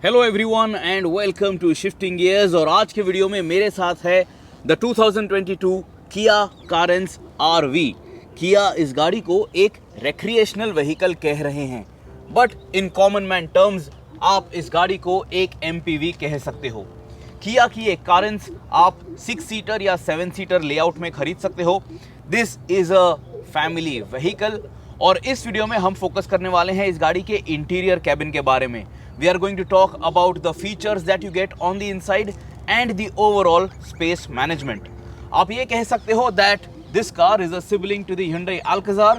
Hello everyone and welcome to shifting gears. और आज के वीडियो में मेरे साथ है द 2022 किया कारेंस आरवी। किया इस गाड़ी को एक रेक्रिएशनल व्हीकल कह रहे हैं, but in common man terms आप इस गाड़ी को एक एमपीवी कह सकते हो। किया की एक कारेंस आप 6 सीटर या 7 सीटर लेआउट में खरीद सकते हो। This is a family vehicle और इस वीडियो में हम फोकस करने वाले हैं इस गाड़ी के इंटीरियर कैबिन के बारे में। We are going to talk about the features that you get on the inside and the overall space management. आप ये कह सकते हो that this car is a sibling to the Hyundai Alcazar,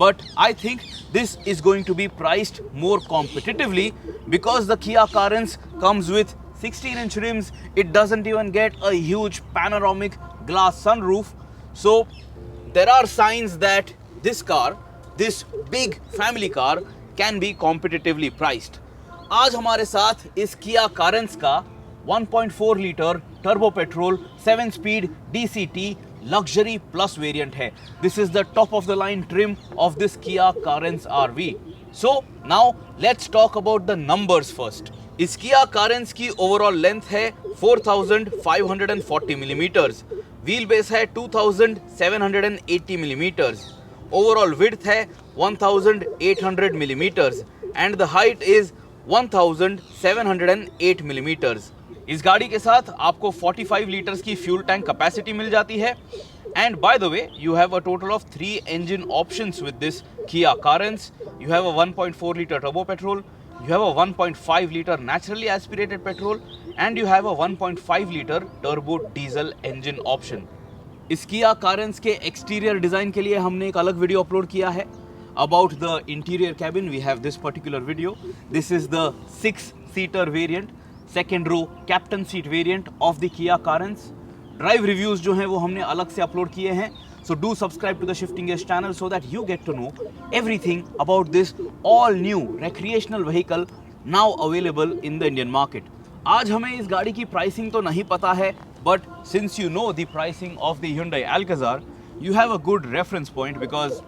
but I think this is going to be priced more competitively because the Kia Carens comes with 16-inch rims. It doesn't even get a huge panoramic glass sunroof. So there are signs that this car, this big family car, can be competitively priced. आज हमारे साथ इस Kia Carens का 1.4 litre turbo petrol 7 speed DCT luxury plus variant है। This is the top of the line trim of this Kia Carens RV। So now let's talk about the numbers first. इस Kia Carens की overall length है 4540 millimetres, wheel base है 2780 millimetres, overall width है 1800 millimetres and the height is 1708 millimetres. इस गाड़ी के साथ आपको 45 लीटर्स की फ्यूल टैंक कैपेसिटी मिल जाती है। And bye the way you have a total of 3 engine options with this Kia Carens. You have a 1.4 liter turbo petrol, you have a 1.5 liter naturally aspirated petrol and you have a 1.5 liter turbo diesel engine option. इस Kia Carens के exterior design के लिए हमने एक अलग video upload किया है। About the interior cabin, we have this particular video. This is the 6-seater variant, second row captain seat variant of the Kia Carens. Drive reviews जो हैं वो हमने अलग से अपलोड किए हैं. So do subscribe to the Shifting Gears channel so that you get to know everything about this all new recreational vehicle now available in the Indian market. आज हमें इस गाड़ी की प्राइसिंग तो नहीं पता है, but since you know the pricing of the Hyundai Alcazar, you have a good reference point because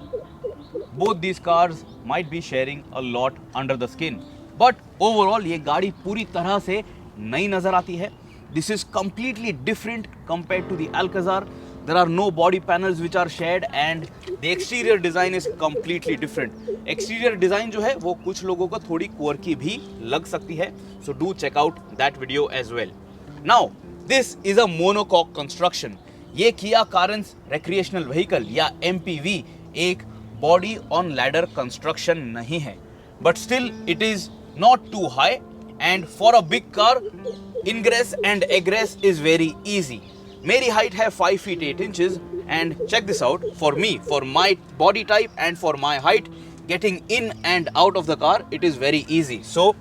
both these cars might be sharing a lot under the skin. But overall ये गाड़ी पूरी तरह से नई नज़र आती है. This is completely different compared to the Alcazar. There are no body panels which are shared and the exterior design is completely different. Exterior design जो है वो कुछ लोगों को थोड़ी quirky भी लग सकती है. So do check out that video as well. Now this is a monocoque construction. ये Kia Carens recreational vehicle या MPV एक बॉडी ऑन लैडर कंस्ट्रक्शन नहीं है, but still it is not too high end for a big car ingress and egress is very easy. मेरी height है 5 feet 8 inches and check this out, for me, for my body type and for my height, getting in and out of the car it is very easy. So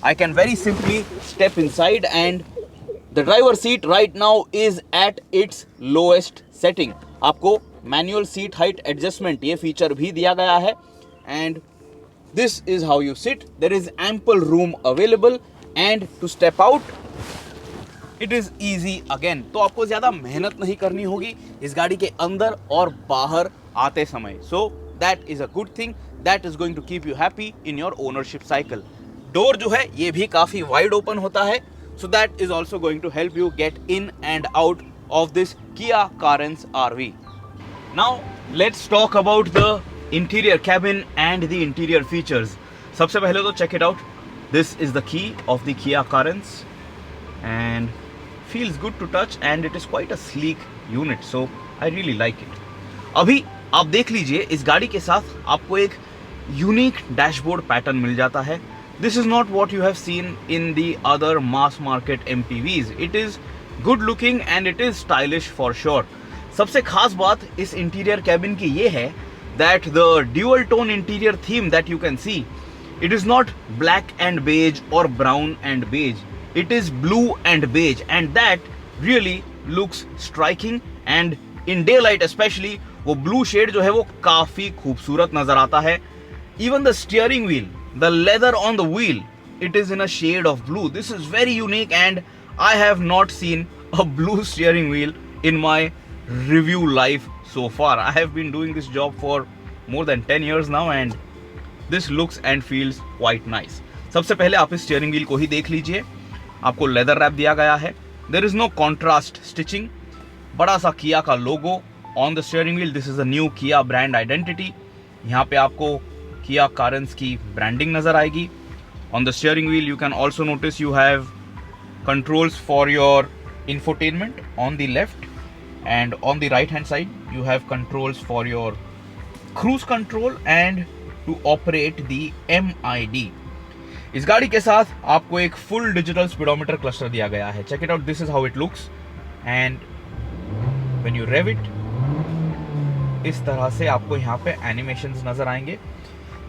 I can very simply step inside and the driver seat right now is at its lowest setting. आपको manual seat height adjustment ये feature भी दिया गया है and this is how you sit. There is ample room available and to step out it is easy again. तो आपको ज्यादा मेहनत नहीं करनी होगी इस गाड़ी के अंदर और बाहर आते समय। So that is a good thing that is going to keep you happy in your ownership cycle. Door जो है ये भी काफी वाइड ओपन होता है, so that is also going to help you get in and out of this Kia Carens RV. Now let's talk about the interior cabin and the interior features. सबसे पहले तो check it out. This is the key of the Kia Carens and feels good to touch and it is quite a sleek unit, so I really like it. अभी आप देख लीजिए इस गाड़ी के साथ आपको एक यूनिक डैशबोर्ड पैटर्न मिल जाता है. This is not what you have seen in the other mass market MPVs. It is good looking and it is stylish for sure. सबसे खास बात इस इंटीरियर कैबिन की ये है that the dual tone interior theme that you can see, it is not black and beige or brown and beige. It is blue and beige and that really looks striking and in daylight especially वो blue shade जो है वो काफी खूबसूरत नजर आता है. Even the steering wheel, the leather on the wheel, it is in a shade of blue. This is very unique and I have not seen a blue steering wheel in my review life so far. I have been doing this job for more than 10 years now and this looks and feels quite nice. सबसे पहले आप इस steering wheel को ही देख लीजिए, आपको leather wrap दिया गया है। There is no contrast stitching. बड़ा सा किया का logo on the steering wheel. This is a new Kia brand identity. यहाँ पे आपको किया कारेंस की ब्रांडिंग नजर आएगी। On the steering wheel you can also notice you have controls for your infotainment on the left, and on the right hand side you have controls for your cruise control and to operate the MID। इस गाड़ी के साथ आपको एक full digital speedometer cluster दिया गया है। Check it out, this is how it looks and when you rev it, इस तरह से आपको यहाँ पे एनिमेशंस नजर आएंगे।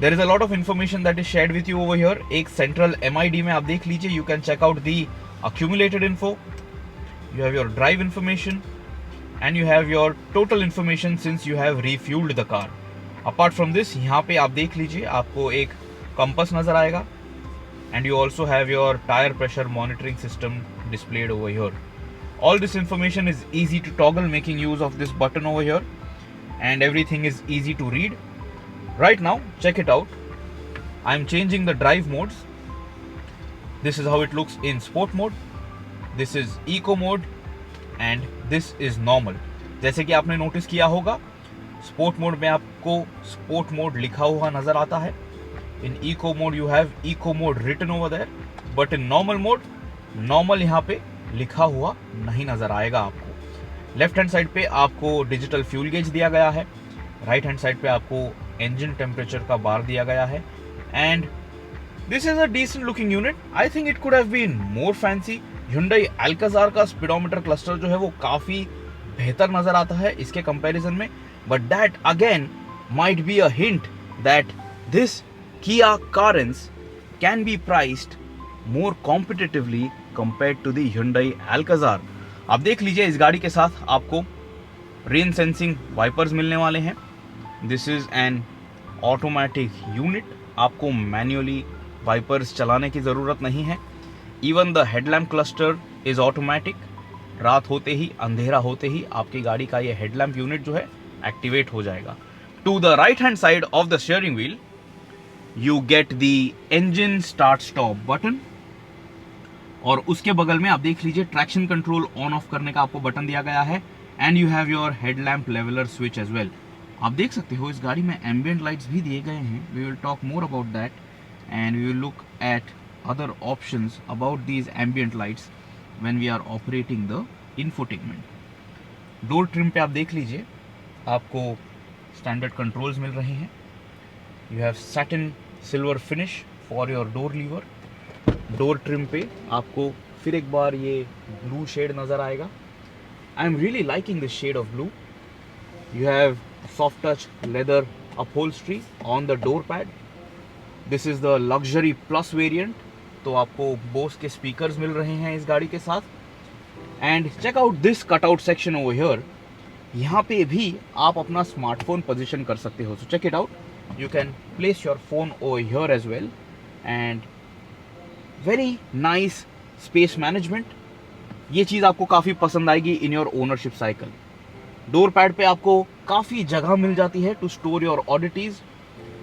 There is a lot of information that is shared with you over here. एक सेंट्रल MID में आप देख लीजिए, you can check out the accumulated info, you have your drive information, and you have your total information since you have refueled the car। apart from this यहाँ पे आप देख लीजिए, आपको एक कंपास नजर आएगा, and you also have your tire pressure monitoring system displayed over here। all this information is easy to toggle making use of this button over here, and everything is easy to read। right now check it out, I am changing the drive modes। This is how it looks in sport mode, this is eco mode, and this is normal। जैसे कि आपने notice किया होगा, sport mode में आपको sport mode लिखा हुआ नजर आता है। In eco mode you have eco mode written over there, but in normal mode normal यहाँ पे लिखा हुआ नहीं नजर आएगा आपको। लेफ्ट हैंड साइड पे आपको डिजिटल फ्यूल गेज दिया गया है, राइट हैंड साइड पे आपको इंजन टेम्परेचर का बार दिया गया है, and This is a decent looking unit। I think it could have been more fancy। Hyundai Alcazar का स्पीडोमीटर क्लस्टर जो है वो काफी बेहतर नजर आता है इसके कंपैरिजन में, but that again might be a hint that this Kia Carens can be priced more competitively compared to the Hyundai Alcazar। आप देख लीजिए, इस गाड़ी के साथ आपको रेन सेंसिंग वाइपर्स मिलने वाले हैं। This is an automatic unit, आपको मैन्युअली वाइपर्स चलाने की ज़रूरत नहीं है। Even the headlamp cluster is automatic. रात होते ही, अंधेरा होते ही आपकी गाड़ी का ये हेडलैम्प यूनिट जो है एक्टिवेट हो जाएगा। To the right hand side of the steering wheel you get the engine start stop button, और उसके बगल में आप देख लीजिए ट्रैक्शन कंट्रोल ऑन ऑफ करने का आपको बटन दिया गया है, and you have your headlamp leveller switch as well. आप देख सकते हो इस गाड़ी में एम्बियंट लाइट्स भी दिए गए हैं। We will talk more about that, and we will look at other options about these ambient lights when we are operating the infotainment। Door trim पे आप देख लीजिए, आपको स्टैंडर्ड कंट्रोल्स मिल रहे हैं। You have satin silver finish for your door lever. Door trim पे आपको फिर एक बार ये ब्लू शेड नज़र आएगा। I am really liking this shade of blue. You have soft touch leather upholstery on the door pad. This is the luxury plus variant, तो आपको बोस के स्पीकर्स मिल रहे हैं इस गाड़ी के साथ। And check out this cutout section over here. यहाँ पे भी आप अपना स्मार्टफोन पोजीशन कर सकते हो। So check it out, you can place your phone over here as well, and very nice space management. ये चीज़ आपको काफ़ी पसंद आएगी in your ownership cycle. Door pad पे आपको काफ़ी जगह मिल जाती है to store your oddities.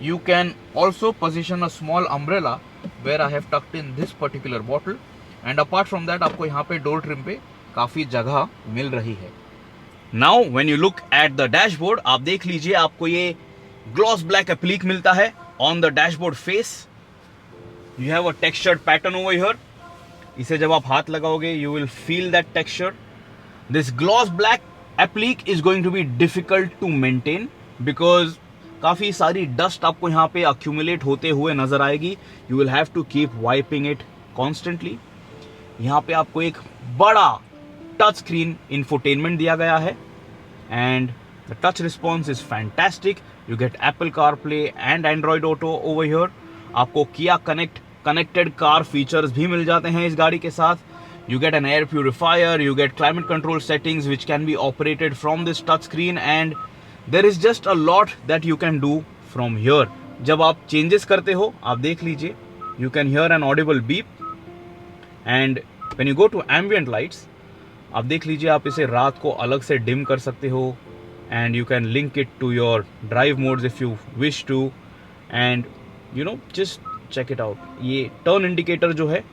You can also position a small umbrella where I have tucked in this particular bottle, and apart from that आपको यहाँ पे डोर ट्रिम पे काफ़ी जगह मिल रही है। Now when you look at the dashboard, आप देख लीजिए, आपको ये gloss black applique मिलता है on the dashboard face। You have a textured pattern over here। इसे जब आप हाथ लगाओगे you will feel that texture। This gloss black applique is going to be difficult to maintain because काफ़ी सारी dust आपको यहाँ पे अक्यूमुलेट होते हुए नजर आएगी। You will have to keep wiping it constantly. यहाँ पे आपको एक बड़ा टच स्क्रीन इंफोटेनमेंट दिया गया है, and the touch response is fantastic. You get Apple car play and Android auto over here. आपको किया कनेक्टेड कार फीचर्स भी मिल जाते हैं इस गाड़ी के साथ। You get an air purifier, you get climate control settings which can be operated from this touch screen, and there is just a lot that you can do from here. जब आप changes करते हो, आप देख लीजिए, you can hear an audible beep, and when you go to ambient lights, आप देख लीजिए, आप इसे रात को अलग से डिम कर सकते हो, and you can link it to your drive modes if you wish to, and you know just check it out. ये टर्न इंडिकेटर जो है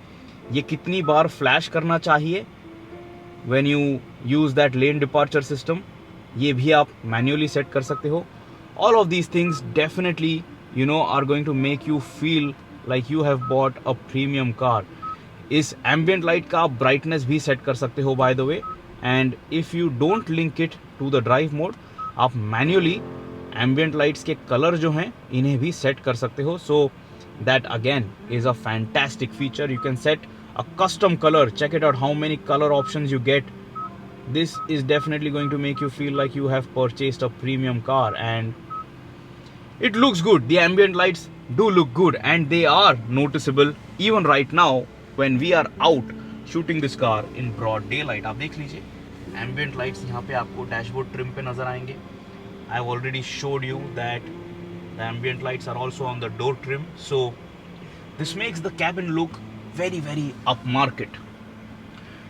ये कितनी बार फ्लैश करना चाहिए when you use that lane departure system, ये भी आप मैन्युअली सेट कर सकते हो। All of these things definitely are going to make you feel like you have bought a premium car. इस एम्बियंट लाइट का आप ब्राइटनेस भी सेट कर सकते हो by the way, and if you don't link it to the drive mode, आप manually ambient lights के colour जो हैं इन्हें भी सेट कर सकते हो। So that again is a fantastic feature. You can set a custom color. Check it out how many color options you get. This is definitely going to make you feel like you have purchased a premium car, and it looks good. The ambient lights do look good, and they are noticeable even right now when we are out shooting this car in broad daylight. आप देख लीजिए ambient lights यहाँ पे आपको dashboard trim पे नजर आएंगे। I have already showed you that the ambient lights are also on the door trim, so this makes the cabin look very upmarket.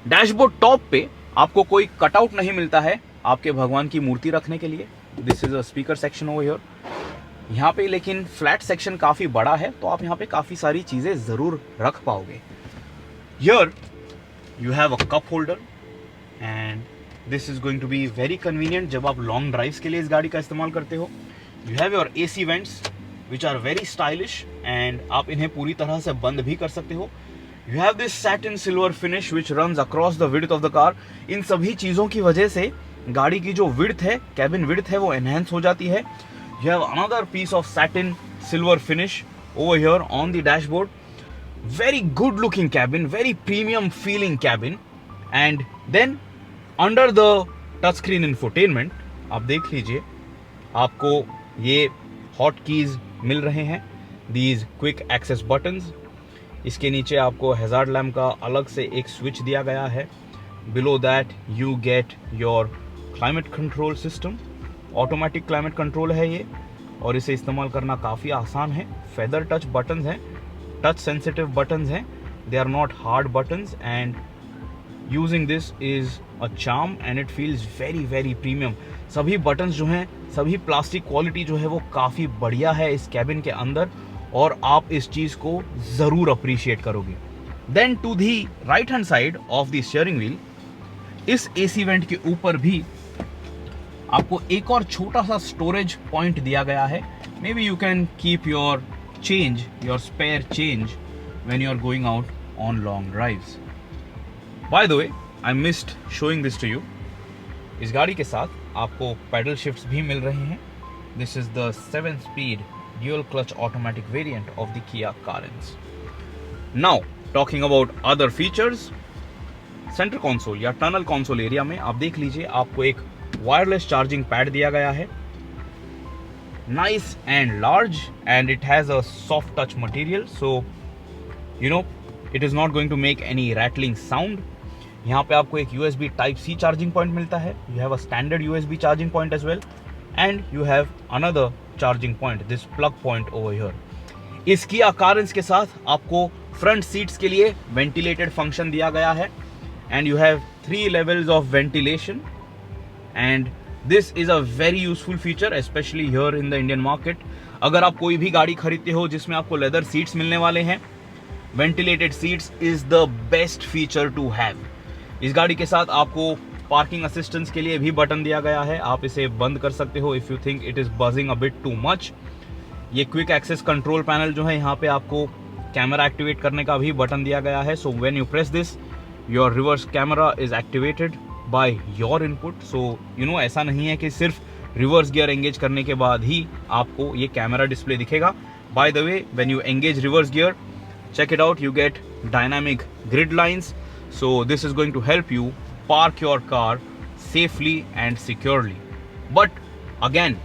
Dashboard top पे आपको कोई कटआउट नहीं मिलता है आपके भगवान की मूर्ति रखने के लिए। This is a speaker section over here. यहाँ पे लेकिन फ्लैट सेक्शन काफी बड़ा है, तो आप यहाँ पे काफी सारी चीजें जरूर रख पाओगे। Here you have a cup holder, and this is going to be very convenient जब आप लॉन्ग ड्राइव्स के लिए इस गाड़ी का इस्तेमाल करते हो। You have your AC vents which are very stylish, and आप इन्हें पूरी तरह से बंद भी कर सकते हो। You have this satin silver finish which runs across the width of the car. इन सभी चीजों की वजह से गाड़ी की जो width है, cabin width है, वो enhance हो जाती है। You have another piece of satin silver finish over here on the dashboard. Very good looking cabin, very premium feeling cabin. And then under the touchscreen infotainment, आप देख लीजिए आपको ये hot keys मिल रहे हैं, these quick access buttons. इसके नीचे आपको हैजार्ड लैम्प का अलग से एक स्विच दिया गया है। Below that you get your climate control system. Automatic climate control है ये, और इसे इस्तेमाल करना काफ़ी आसान है। फेदर टच बटन्स हैं, टच सेंसिटिव बटन्स हैं, they are not hard buttons, and using this is a charm and it feels very premium. सभी बटन्स जो हैं, सभी प्लास्टिक क्वालिटी जो है वो काफ़ी बढ़िया है इस कैबिन के अंदर, और आप इस चीज को जरूर अप्रिशिएट करोगे। Then to the right hand side of the steering wheel, इस AC वेंट के ऊपर भी आपको एक और छोटा सा स्टोरेज पॉइंट दिया गया है। Maybe you can keep your change, your spare change when you are going out on long drives. By the way, I missed showing this to you. इस गाड़ी के साथ आपको पैडल शिफ्ट्स भी मिल रहे हैं। This is the 7-speed dual clutch automatic variant of the Kia Carens. Now talking about other features, centre console या tunnel console area में आप देख लीजिए आपको एक वायरलेस चार्जिंग पैड दिया गया है, nice and large, and it has a soft touch material, so it is not going to make any rattling sound. यहाँ पे आपको एक USB Type-C चार्जिंग पॉइंट मिलता है। You have a standard USB charging point as well, and you have another charging point, this plug point over here. इस Kia Carens के साथ आपको फ्रंट सीट्स के लिए वेंटिलेटेड फंक्शन दिया गया है, and you have 3 levels of ventilation, and this is a very useful feature specially here in the Indian market. अगर आप कोई भी गाड़ी खरीदते हो जिसमें आपको लेदर सीट्स मिलने वाले हैं, ventilated seats is the best feature to have. इस गाड़ी के साथ आपको पार्किंग असिस्टेंस के लिए भी बटन दिया गया है, आप इसे बंद कर सकते हो if you think it is buzzing a bit too much. ये क्विक एक्सेस कंट्रोल पैनल जो है, यहाँ पे आपको कैमरा एक्टिवेट करने का भी बटन दिया गया है। So when you press this, your reverse camera is activated by your input. So ऐसा नहीं है कि सिर्फ रिवर्स गियर एंगेज करने के बाद ही आपको ये कैमरा डिस्प्ले दिखेगा। Bye the way, when you engage reverse gear, check it out, you get dynamic grid lines, so this is going to help you park your car safely and securely. But again,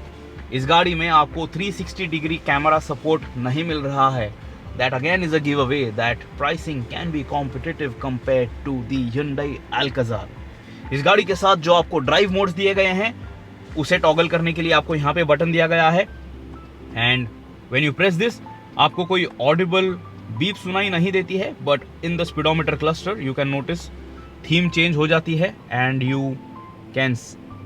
इस गाड़ी में आपको 360 degree camera support नहीं मिल रहा है। That again is a giveaway that pricing can be competitive compared to the Hyundai Alcazar. इस गाड़ी के साथ जो आपको ड्राइव मोड्स दिए गए हैं, उसे टॉगल करने के लिए आपको यहाँ पे बटन दिया गया है, and when you press this, आपको कोई ऑडिबल बीप सुनाई नहीं देती है, but in the speedometer cluster you can notice theme change हो जाती है, and you can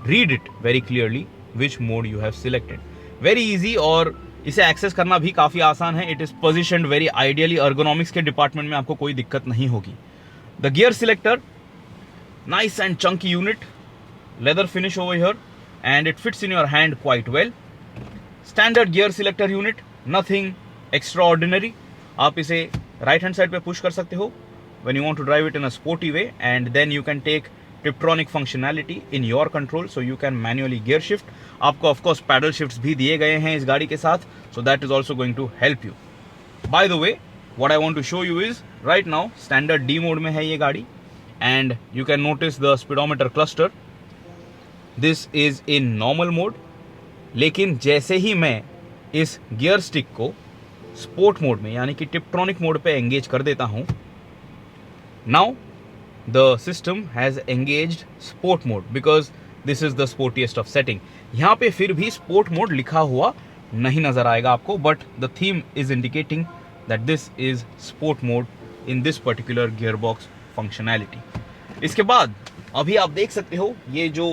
read it very clearly which mode you have selected. Very easy और इसे एक्सेस करना भी काफ़ी आसान है. It is पोजिशन्ड very ideally. Ergonomics के डिपार्टमेंट में आपको कोई दिक्कत नहीं होगी. The gear selector, nice and Chunky unit, leather finish over here, and it fits in your hand quite well. Standard gear selector unit, nothing extraordinary. आप इसे right hand side पे push कर सकते हो when you want to drive it in a sporty way, and then you can take Tiptronic functionality in your control, so you can manually gear shift. आपको of course paddle shifts भी दिए गए हैं इस गाड़ी के साथ, so that is also going to help you. By the way, what I want to show you is right now standard D mode में है ये गाड़ी, and you can notice the speedometer cluster. This is in normal mode. लेकिन जैसे ही मैं इस gear stick को sport mode में यानी कि टिप्ट्रॉनिक मोड पे एंगेज कर देता हूं, now the system has engaged sport mode because this is the स्पोर्टिएस्ट of setting. यहाँ पे फिर भी स्पोर्ट मोड लिखा हुआ नहीं नज़र आएगा आपको, but the theme is indicating that this is sport mode in this particular gear box functionality. इसके बाद अभी आप देख सकते हो ये जो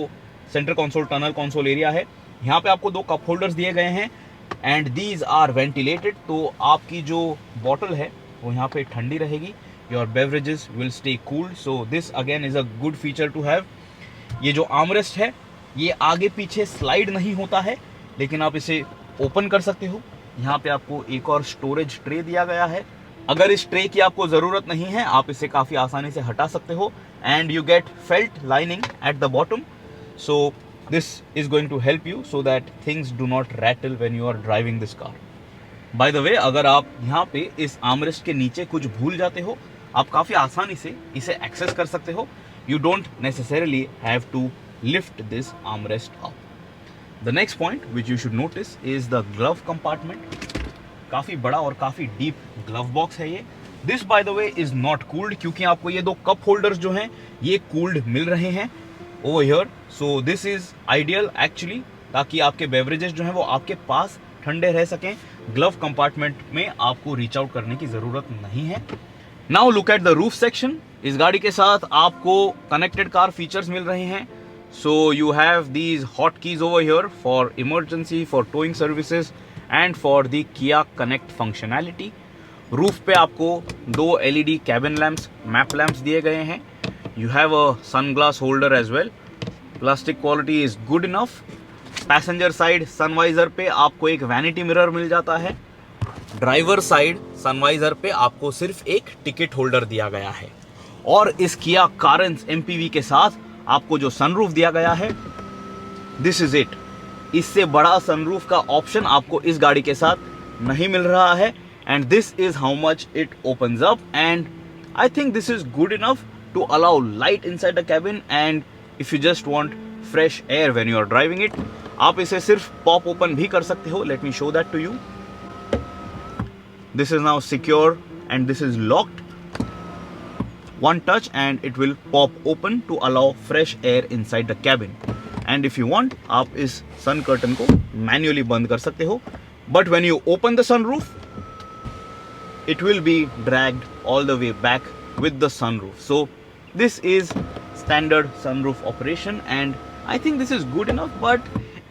centre console tunnel console area है, यहाँ पे आपको 2 कप होल्डर्स दिए गए हैं एंड दीज आर वेंटिलेटेड. तो आपकी जो बॉटल है वो यहाँ पे ठंडी रहेगी. Your beverages will stay cooled, so this again is a good feature to have. ये जो आर्मरेस्ट है ये आगे पीछे स्लाइड नहीं होता है, लेकिन आप इसे ओपन कर सकते हो. यहाँ पे आपको एक और स्टोरेज ट्रे दिया गया है. अगर इस ट्रे की आपको ज़रूरत नहीं है आप इसे काफ़ी आसानी से हटा सकते हो. And you get felt lining at the bottom. So this is going to help you so that things do not rattle when you are driving this car. By the way, अगर आप यहाँ पे इस आर्मरेस्ट के नीचे कुछ भूल जाते हो, आप काफ़ी आसानी से इसे एक्सेस कर सकते हो. You don't necessarily have to lift this armrest up. The next point which you should notice is the glove compartment. काफ़ी बड़ा और काफ़ी डीप ग्लव बॉक्स है ये. This by the way is not cooled क्योंकि आपको ये 2 कप होल्डर्स जो हैं ये कूल्ड मिल रहे हैं over here. So this is ideal actually, ताकि आपके बेवरेजेस जो हैं वो आपके पास ठंडे रह सकें. ग्लव कंपार्टमेंट में आपको रीच आउट करने की ज़रूरत नहीं है. Now look at the roof section. इस गाड़ी के साथ आपको कनेक्टेड कार फीचर्स मिल रहे हैं. सो you have these hot keys over here for emergency, for towing services and for the किया कनेक्ट फंक्शनैलिटी. रूफ पे आपको 2 LED cabin lamps, map lamps दिए गए हैं. You have a sunglass holder as well. Plastic quality is good enough. Passenger side sun visor पे आपको एक vanity mirror मिल जाता है. ड्राइवर साइड सन वाइजर पे आपको सिर्फ एक टिकट होल्डर दिया गया है. और इस किया कारेंस MPV के साथ आपको जो सनरूफ दिया गया है, दिस इज इट. इससे बड़ा सनरूफ का ऑप्शन आपको इस गाड़ी के साथ नहीं मिल रहा है. And this is how much it opens up. And I think this is good enough to allow light inside the cabin, and if you just want fresh air when you are driving it, आप इसे सिर्फ pop open भी कर सकते हो. Let me show that to you. This is now secure and this is locked. One touch and it will pop open to allow fresh air inside the cabin. And if you want, आप इस sun curtain को manually बंद कर सकते हो. But when you open the sunroof, it will be dragged all the way back with the sunroof. So this is standard sunroof operation and I think this is good enough, but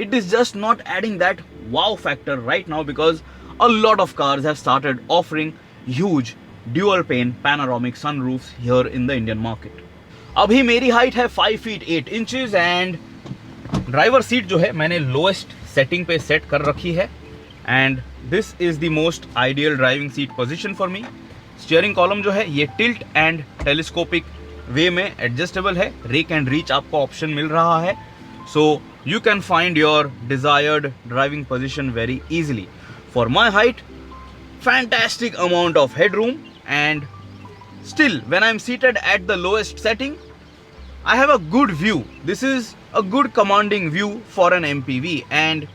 it is just not adding that wow factor right now because a lot of cars have started offering huge dual pane panoramic sunroofs here in the Indian market. अभी मेरी height है 5 feet 8 inches and driver seat जो है मैंने lowest setting पे set कर रखी है and this is the most ideal driving seat position for me. Steering column जो है ये टिल्ट एंड टेलीस्कोपिक वे में एडजस्टेबल है. रेक एंड रीच आपको ऑप्शन मिल रहा है. So you can find your desired driving position very easily. For my height, fantastic amount of head room and still when I am seated at the lowest setting I have a good view. This is a good commanding view for an MPV and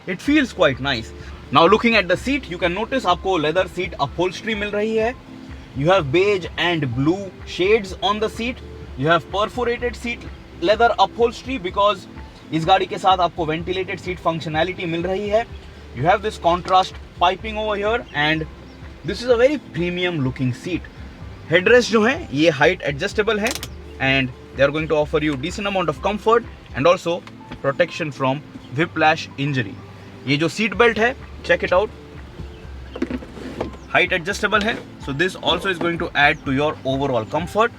it feels quite nice. Now looking at the seat, you can notice आपको leather seat upholstery मिल रही है. You have beige and blue shades on the seat. You have perforated seat leather upholstery because इस गाड़ी के साथ आपको ventilated seat functionality मिल रही है. You have this contrast piping over here and this is a very premium looking seat. Headrest जो है ये height adjustable है and they are going to offer you decent amount of comfort and also protection from whiplash injury. ये जो seat belt है, check it out, height adjustable है, so this also is going to add to your overall comfort.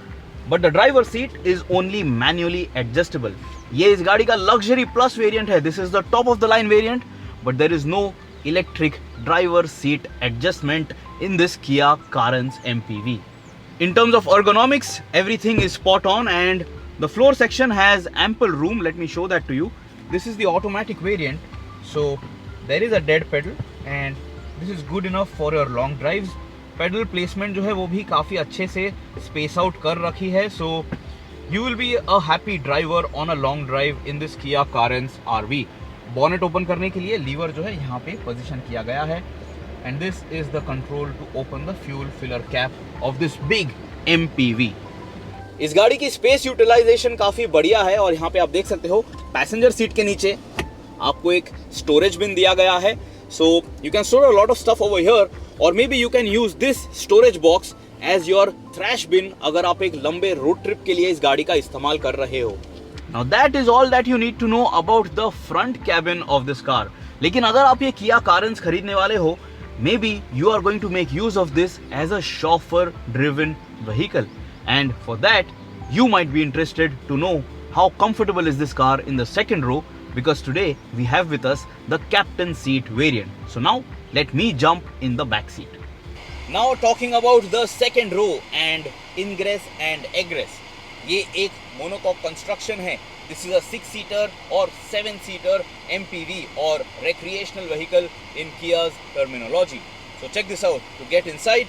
But the driver seat is only manually adjustable. ये इस गाड़ी का luxury plus variant है. This is the top of the line variant, but there is no electric driver seat adjustment in this Kia Carens MPV. In terms of ergonomics, everything is spot on, and the floor section has ample room. Let me show that to you. This is the automatic variant, so there is a dead pedal, and this is good enough for your long drives. Pedal placement जो है वो भी काफ़ी अच्छे से space out कर रखी है, so you will be a happy driver on a long drive in this Kia Carens RV. Bonnet open करने के लिए लीवर जो है यहाँ पे पोजीशन किया गया है, and this is the control to open the fuel filler cap of this big MPV. इस गाड़ी की स्पेस यूटिलाइजेशन काफ़ी बढ़िया है, और यहाँ पे आप देख सकते हो पैसेंजर सीट के नीचे आपको एक स्टोरेज बिन दिया गया है, so you can store a lot of stuff over here, or maybe you can use this storage box as your trash bin अगर आप एक लंबे रोड ट्रिप के लिए इस गाड़ी का इस्तेमाल कर रहे हो. Now that is all that you need to know about the front cabin of this car. लेकिन अगर आप ये Kia Carens खरीदने वाले हो, maybe you are going to make use of this as a chauffeur driven vehicle, and for that you might be interested to know how comfortable is this car in the second row, because today we have with us the captain seat variant. So now let me jump in the back seat. Now talking about the second row and ingress and egress. ये एक monocoque construction है. This is a 6-seater or 7-seater MPV or recreational vehicle in Kia's terminology. So check this out. To get inside,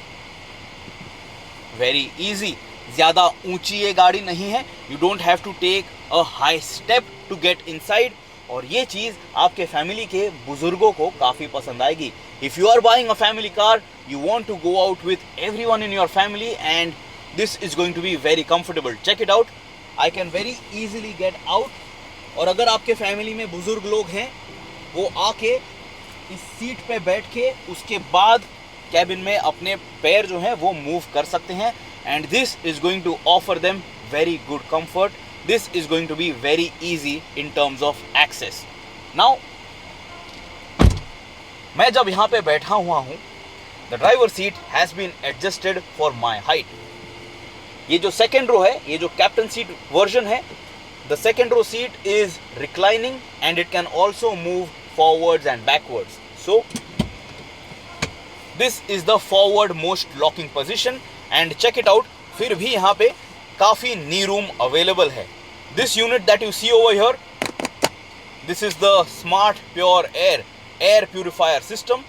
very easy. ज़्यादा ऊंची ये गाड़ी नहीं है. You don't have to take a high step to get inside. और ये चीज़ आपके family के बुजुर्गों को काफ़ी पसंद आएगी. If you are buying a family car, you want to go out with everyone in your family, and this is going to be very comfortable. Check it out. I can very easily get out. और अगर आपके family में बुजुर्ग लोग हैं, वो आके इस सीट पे बैठ के उसके बाद कैबिन में अपने पैर जो हैं वो मूव कर सकते हैं, and this is going to offer them very good comfort. This is going to be very easy in terms of access. Now, मैं जब यहाँ पे बैठा हुआ हूँ, the driver seat has been adjusted for my height. ये जो second row है, ये जो captain seat version है, the second row seat is reclining and it can also move forwards and backwards. So, this is the forward most locking position, and check it out. फिर भी यहाँ पे काफ़ी knee room available है. This unit that you see over here, this is the smart pure air purifier system.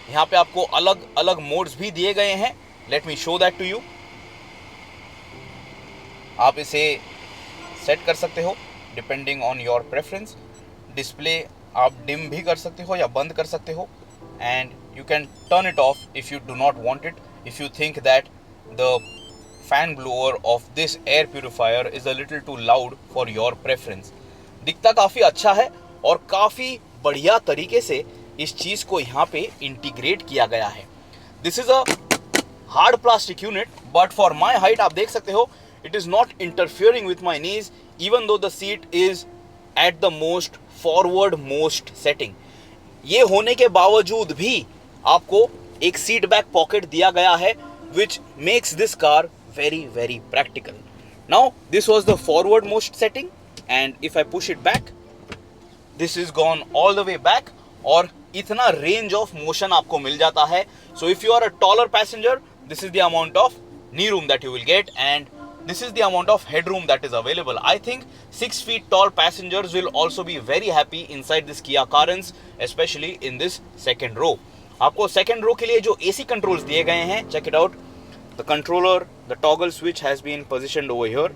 यहाँ पे आपको अलग अलग मोड्स भी दिए गए हैं. Let me show that to you. आप इसे सेट कर सकते हो depending on your preference. Display आप डिम भी कर सकते हो या बंद कर सकते हो, and you can turn it of if you do not want it, if you think that the fan blower of this air purifier is a little too loud for your preference. दिखता काफ़ी अच्छा है और काफ़ी बढ़िया तरीके से इस चीज़ को यहाँ पे इंटीग्रेट किया गया है. This is a hard plastic unit, but for my height आप देख सकते हो, it is not interfering with my knees even though the seat is at the most forward most setting. ये होने के बावजूद भी आपको एक सीट बैक पॉकेट दिया गया है, which makes this car very practical. Now this was the forward most setting, and if I push it back, this is gone all the way back, और इतना range of motion आपको मिल जाता है. So if you are a taller passenger, this is the amount of knee room that you will get, and this is the amount of headroom that is available. I think 6 feet tall passengers will also be very happy inside this Kia Carens, especially in this second row. आपको second row के लिए जो AC controls दिए गए हैं, check it out. The controller, the toggle switch has been positioned over here,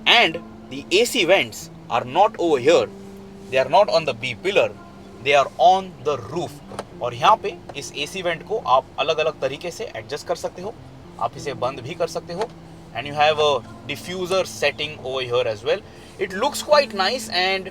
and the AC vents are not over here. They are not on the B pillar. They are on the roof. और यहाँ पे इस AC vent को आप अलग अलग तरीके से एडजस्ट कर सकते हो. आप इसे बंद भी कर सकते हो, and you have a diffuser setting over here as well. It looks quite nice and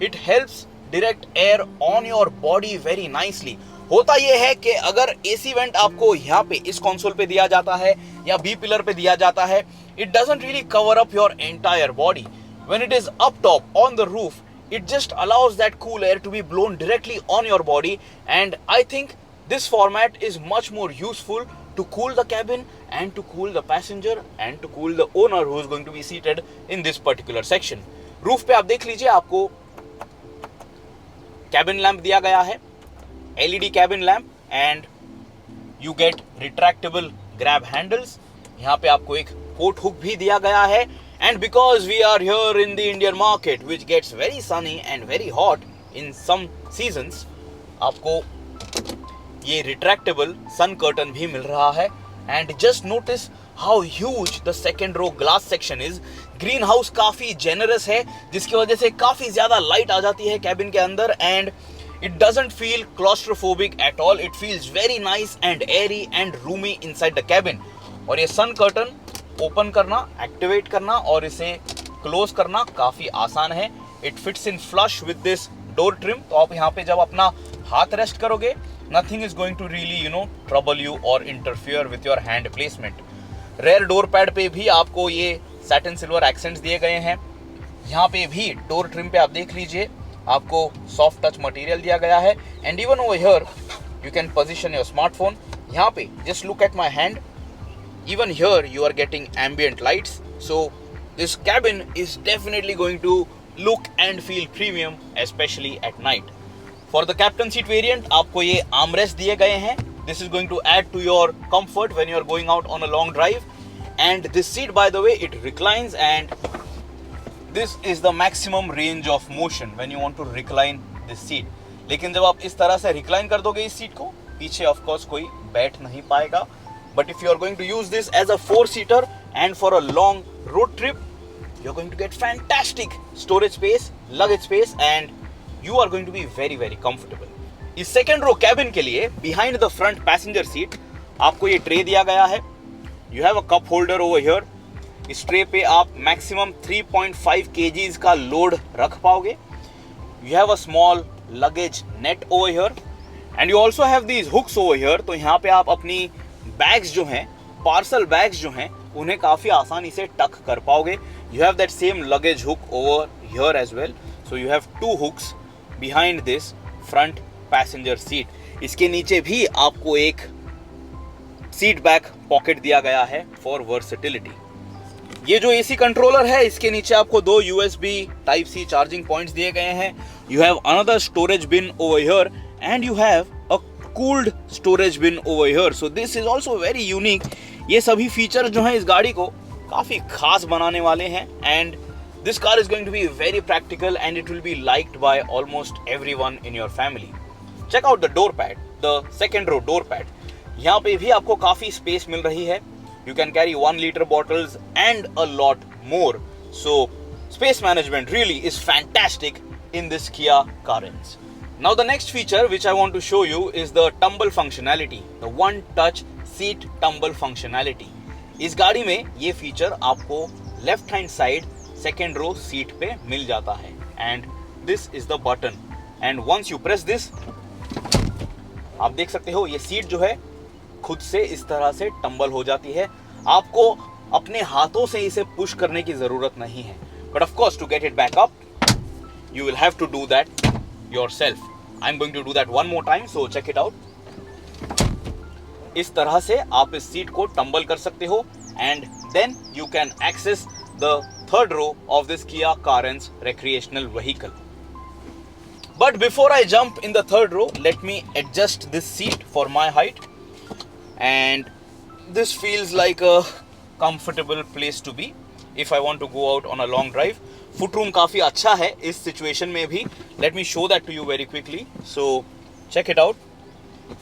it helps direct air on your body very nicely. होता यह है कि अगर AC वेंट आपको यहाँ पे इस कंसोल पे दिया जाता है या बी पिलर पे दिया जाता है, it doesn't really cover up your entire body. When it is up top on the roof, it just allows that cool air to be blown directly on your body, and I think this format is much more useful to cool the cabin and to cool the passenger and to cool the owner who is going to be seated in this particular section. Roof पे आप देख लीजिए, आपको cabin lamp दिया गया है, LED cabin lamp, and you get retractable grab handles. यहाँ पे आपको एक coat hook भी दिया गया है, and because we are here in the Indian market which gets very sunny and very hot in some seasons, आपको ये retractable sun curtain भी मिल रहा है. And just notice how huge the second row glass section is. Green house काफी generous है, जिसकी वजह से काफी ज्यादा लाइट आ जाती है कैबिन के अंदर, and it doesn't feel claustrophobic at all. It feels very nice and airy and roomy inside the cabin. और ये सन कर्टन ओपन करना, एक्टिवेट करना और इसे क्लोज करना काफी आसान है. It fits in flush with this door trim. तो आप यहाँ पे जब अपना हाथ रेस्ट करोगे, nothing is going to really trouble you or interfere with your hand placement. Rear door pad पे भी आपको ये सैटिन सिल्वर एक्सेंट्स दिए गए हैं. यहाँ पे भी डोर ट्रिम पे आप देख लीजिए, आपको सॉफ्ट टच मटेरियल दिया गया है. And even over here you can position your smartphone. यहाँ पे just look at my hand, even here you are getting ambient lights. So this cabin is definitely going to look and feel premium, specially at night. For the captain seat variant आपको ये armrest दिए गए हैं. This is going to add to your comfort when you are going out on a long drive. And this seat, by the way, it reclines, and this is the maximum range of motion when you want to recline this seat. लेकिन जब आप इस तरह से recline कर दोगे इस seat को, पीछे of course कोई बैठ नहीं पाएगा. But if you are going to use this as a 4-seater and for a long road trip, you are going to get fantastic storage space, luggage space, and you are going to be very, very comfortable. इस second row cabin के लिए behind the front passenger seat आपको ये tray दिया गया है. You have a cup holder over here. इस tray पे आप मैक्सिमम 3.5 kgs का लोड रख पाओगे. You have a small luggage net over here, and you also have these hooks over here. तो यहाँ पे आप अपनी बैग्स जो हैं, पार्सल बैग्स जो हैं, उन्हें काफ़ी आसानी से टक कर पाओगे. You have that same luggage hook over here as well. So you have 2 hooks behind this front passenger seat. इसके नीचे भी आपको एक सीट बैक पॉकेट दिया गया है फॉर वर्सेटिलिटी. ये जो एसी कंट्रोलर है, इसके नीचे आपको 2 USB Type-C चार्जिंग पॉइंट्स दिए गए हैं. You have another storage bin over here, and you have a cooled storage bin over here. So this is also very unique. ये सभी फीचर जो हैं इस गाड़ी को काफी खास बनाने वाले हैं, and this car is going to be very practical and it will be liked by almost everyone in your family. Check out the door pad, the second row door pad. यहाँ पे भी आपको काफी स्पेस मिल रही है. You can carry 1 liter bottles and a lot more. So space management really is fantastic in this Kia Carens. Now the next feature which I want to show you is the tumble functionality, the one touch seat tumble functionality. इस गाड़ी में ये feature आपको left hand side second row seat पे मिल जाता है, and this is the button, and once you press this, आप देख सकते हो ये सीट जो है खुद से इस तरह से टंबल हो जाती है. आपको अपने हाथों से इसे पुश करने की जरूरत नहीं है, but of course to get it back up you will have to do that yourself. I am going to do that one more time, so check it out. इस तरह से आप इस सीट को टंबल कर सकते हो, and then you can access the third row of this Kia Carens recreational vehicle. But before I jump in the third row, let me adjust this seat for my height, and this feels like a comfortable place to be if I want to go out on a long drive. Footroom काफ़ी अच्छा है इस situation में भी. Let me show that to you very quickly. So check it out.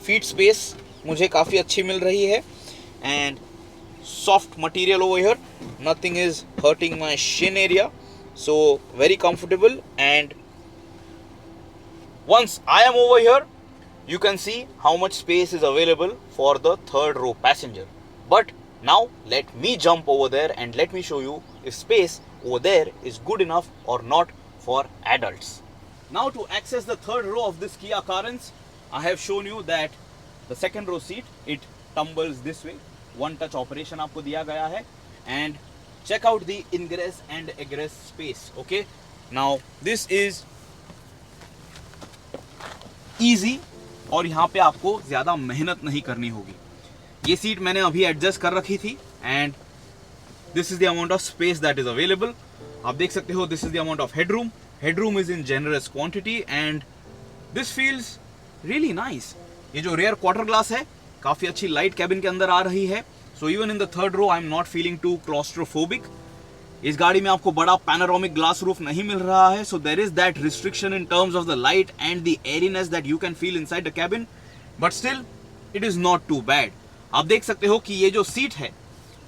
Feet space मुझे काफ़ी अच्छी मिल रही है, and soft material over here, nothing is hurting my shin area, so very comfortable. And once I am over here, you can see how much space is available for the third row passenger. But now let me jump over there and let me show you if space over there is good enough or not for adults. Now to access the third row of this Kia Carens, I have shown you that the second row seat, it tumbles this way. One touch operation आपको दिया गया है, and check out the ingress and egress space. Okay, now this is easy और यहाँ पे आपको ज़्यादा मेहनत नहीं करनी होगी। ये सीट मैंने अभी एडजस्ट कर रखी थी and this is the amount of space that is available. आप देख सकते हो this is the amount of headroom. Headroom is in generous quantity and this feels really nice. ये जो रेयर क्वार्टर ग्लास है काफ़ी अच्छी लाइट कैबिन के अंदर आ रही है। So even in the third row I am not feeling too claustrophobic. इस गाड़ी में आपको बड़ा पैनोरामिक ग्लास रूफ नहीं मिल रहा है, so there is that restriction in terms of the light and the एयरीनेस that you can feel inside the cabin, but still it is not to bad. आप देख सकते हो कि ये जो सीट है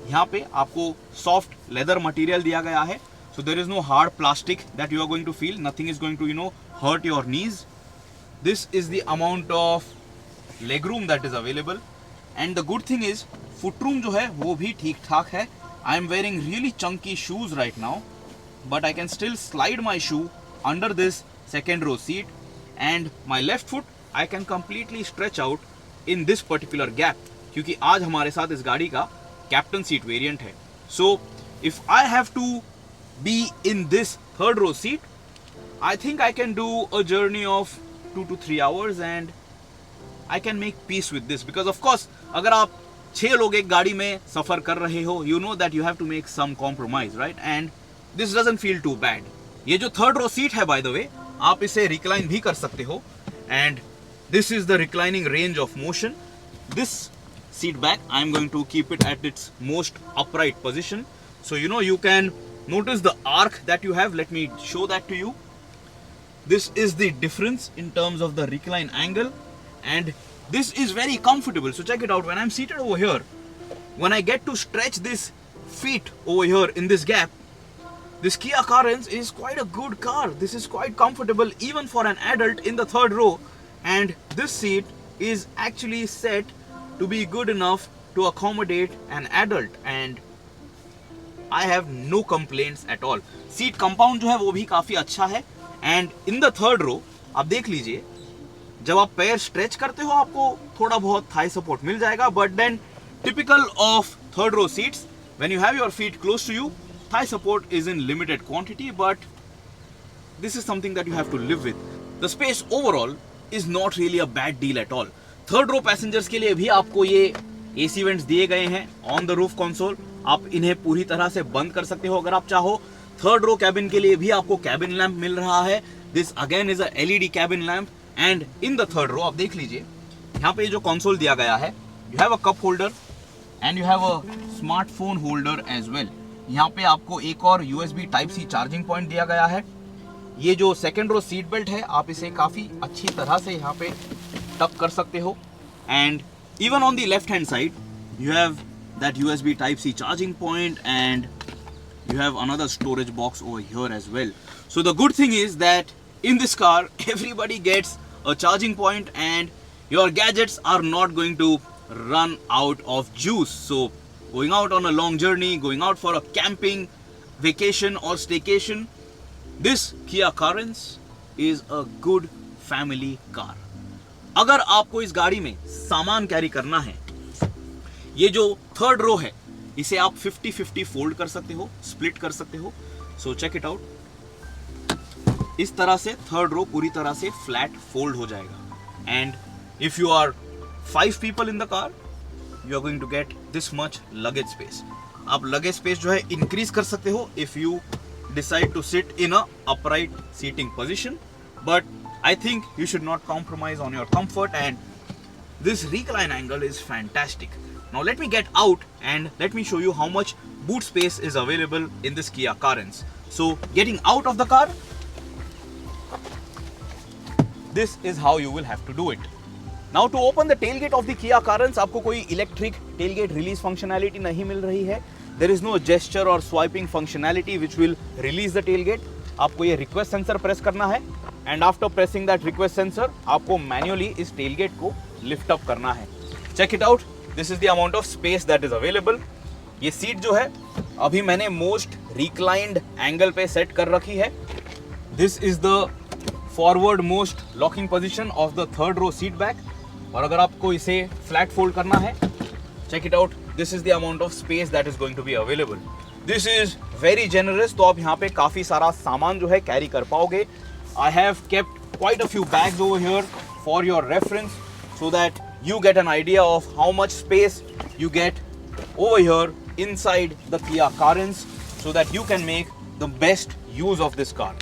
यहाँ पे आपको सॉफ्ट लेदर मटेरियल दिया गया है, so there is no hard plastic that you are going to feel, nothing is going to hurt your knees. This is the amount of leg room that is available and the good thing is foot room जो है वो भी ठीक ठाक है। I am wearing really chunky shoes right now, but I can still slide my shoe under this second row seat and my left foot I can completely stretch out in this particular gap, क्योंकि आज हमारे साथ इस गाड़ी का captain seat variant है। So if I have to be in this third row seat, I think I can do a journey of 2 to 3 hours and I can make peace with this, because of course अगर आप 6 लोग एक गाड़ी में सफर कर रहे हो, you know that you have to make some compromise, right, and this doesn't feel too bad. ये जो थर्ड रो सीट है बाय द वे, आप इसे रिक्लाइन भी कर सकते हो and this is the reclining range of motion. This seat back I am going to keep it at its most upright position, so you know you can notice the arc that you have. Let me show that to you. This is the difference in terms of the recline angle and this is very comfortable. So check it out. When I'm seated over here, when I get to stretch this feet over here in this gap, this Kia Carens is quite a good car. This is quite comfortable even for an adult in the third row, and this seat is actually set to be good enough to accommodate an adult and I have no complaints at all. Seat compound जो है वो भी काफी अच्छा है and in the third row आप देख लीजिए, जब आप पैर स्ट्रेच करते हो आपको थोड़ा बहुत थाई सपोर्ट मिल जाएगा, but then typical of third row seats when you have your feet close to you, thigh support is in limited quantity, but this is something that you have to live with. The space overall is not really a bad deal at all. Third row passengers के लिए भी आपको ये AC vents दिए गए हैं on the roof console, आप इन्हें पूरी तरह से बंद कर सकते हो अगर आप चाहो। थर्ड रो कैबिन के लिए भी आपको कैबिन लैंप मिल रहा है। This again is a LED cabin lamp and in the third row आप देख लीजिए, यहाँ पे जो कंसोल दिया गया है, you have a cup holder and you have a smartphone holder as well. यहाँ पे आपको एक और USB type C charging point दिया गया है। ये जो सेकेंड रो सीट बेल्ट है, आप इसे काफ़ी अच्छी तरह से यहाँ पे टक कर सकते हो and even on the left hand side you have that USB type C charging point and you have another storage box over here as well. So the good thing is that in this car everybody gets a charging point and your gadgets are not going to run out of juice. So going out on a long journey, going out for a camping vacation or staycation, this Kia Carens is a good family car. अगर आपको इस गाड़ी में सामान carry करना है, ये जो थर्ड रो है इसे आप 50-50 फोल्ड कर सकते हो, स्प्लिट कर सकते हो। So check it out. इस तरह से थर्ड रो पूरी तरह से फ्लैट फोल्ड हो जाएगा and if you are 5 people in the car, you are going to get this much luggage space. आप लगेज स्पेस जो है इंक्रीज कर सकते हो if you decide to sit in a upright seating position, but I think you should not compromise on your comfort and this recline angle is fantastic. Now let me get out and let me show you how much boot space is available in this Kia Carens. So getting out of the car, this is how you will have to do it. Now to open the tailgate of the Kia Carens, आपको कोई electric tailgate release functionality नहीं मिल रही है. There is no gesture or swiping functionality which will release the tailgate. आपको ये request sensor press करना है and after pressing that request sensor, आपको manually इस tailgate को lift up करना है. Check it out. This is the amount of space that is available. ये सीट जो है अभी मैंने मोस्ट रिक्लाइंड एंगल पे सेट कर रखी है. This is the forward most locking position of the third row seat back. और अगर आपको इसे फ्लैट फोल्ड करना है, check it out, this is the amount of space that is going to be available. This is very generous. तो आप यहाँ पे काफ़ी सारा सामान जो है कैरी कर पाओगे. I have kept quite a few bags over here for your reference so that you get an idea of how much space you get over here inside the Kia Carens so that you can make the best use of this car.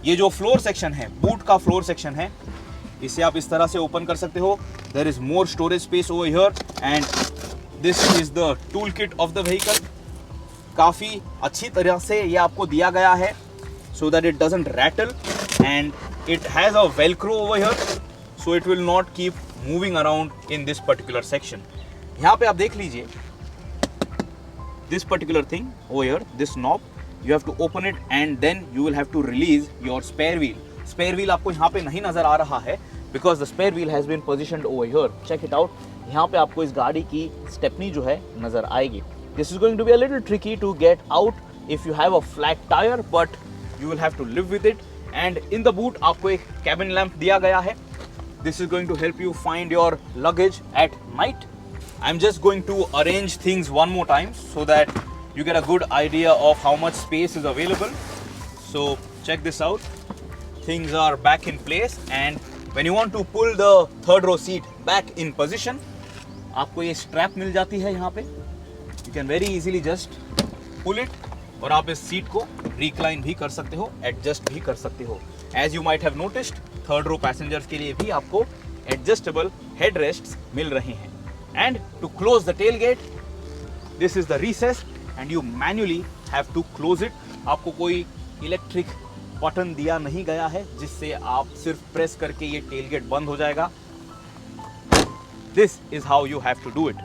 ये जो floor section है, boot का floor section है, इसे आप इस तरह से ओपन कर सकते हो. There is more storage space over here and this is the toolkit of the vehicle. काफ़ी अच्छी तरह से ये आपको दिया गया है so that it doesn't rattle and it has a velcro over here so it will not keep moving around in this particular section. यहाँ पे आप देख लीजिए this particular thing over here, this knob, you have to open it and then you will have to release your spare wheel. Spare wheel आपको यहाँ पे नहीं नजर आ रहा है because the spare wheel has been positioned over here. Check it out. यहाँ पे आपको इस गाड़ी की स्टेपनी जो है नजर आएगी. This is going to be a little tricky to get out if you have a flat tire, but you will have to live with it. And in the boot आपको एक cabin lamp दिया गया है. This is going to help you find your luggage at night. I'm just going to arrange things one more time so that you get a good idea of how much space is available. So check this out. Things are back in place and when you want to pull the third row seat back in position, आपको ये strap मिल जाती है यहाँ पे. You can very easily just pull it और आप इस seat को recline भी कर सकते हो, adjust भी कर सकते हो. As you might have noticed, third row passengers के लिए भी आपको adjustable headrests मिल रहे हैं. And to close the tailgate, this is the recess and you manually have to close it. आपको कोई electric बटन दिया नहीं गया है जिससे आप सिर्फ प्रेस करके ये tailgate बंद हो जाएगा. This is how you have to do it.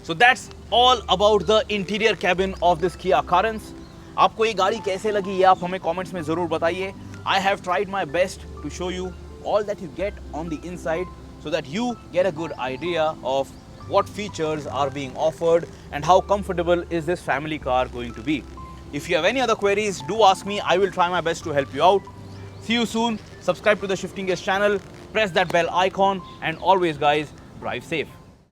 So that's all about the interior cabin of this Kia Carens. आपको ये गाड़ी कैसे लगी ये आप हमें comments में ज़रूर बताइए. I have tried my best to show you all that you get on the inside so that you get a good idea of what features are being offered and how comfortable is this family car going to be. If you have any other queries, do ask me. I will try my best to help you out. See you soon. Subscribe to the Shifting Gears channel. Press that bell icon and always guys, drive safe.